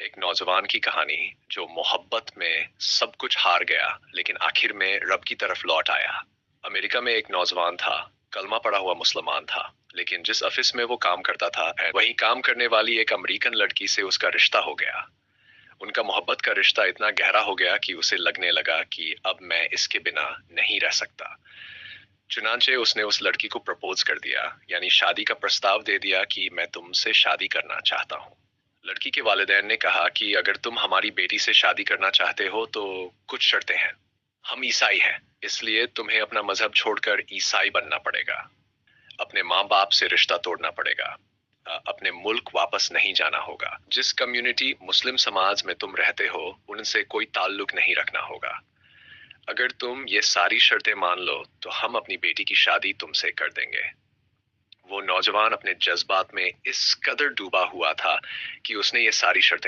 ایک نوجوان کی کہانی جو محبت میں سب کچھ ہار گیا لیکن آخر میں رب کی طرف لوٹ آیا۔ امریکہ میں ایک نوجوان تھا، کلمہ پڑھا ہوا مسلمان تھا، لیکن جس آفس میں وہ کام کرتا تھا وہیں کام کرنے والی ایک امریکن لڑکی سے اس کا رشتہ ہو گیا۔ ان کا محبت کا رشتہ اتنا گہرا ہو گیا کہ اسے لگنے لگا کہ اب میں اس کے بنا نہیں رہ سکتا۔ چنانچہ اس نے اس لڑکی کو پرپوز کر دیا، یعنی شادی کا پرستاو دے دیا کہ میں تم سے شادی کرنا چاہتا ہوں۔ لڑکی کے والدین نے کہا کہ اگر تم ہماری بیٹی سے شادی کرنا چاہتے ہو تو کچھ شرطیں ہیں۔ ہم عیسائی ہیں، اس لیے تمہیں اپنا مذہب چھوڑ کر عیسائی بننا پڑے گا، اپنے ماں باپ سے رشتہ توڑنا پڑے گا، اپنے ملک واپس نہیں جانا ہوگا، جس کمیونٹی مسلم سماج میں تم رہتے ہو ان سے کوئی تعلق نہیں رکھنا ہوگا۔ اگر تم یہ ساری شرطیں مان لو تو ہم اپنی بیٹی کی شادی تم سے کر دیں گے۔ وہ نوجوان اپنے جذبات میں اس قدر ڈوبا ہوا تھا کہ اس نے یہ ساری شرطیں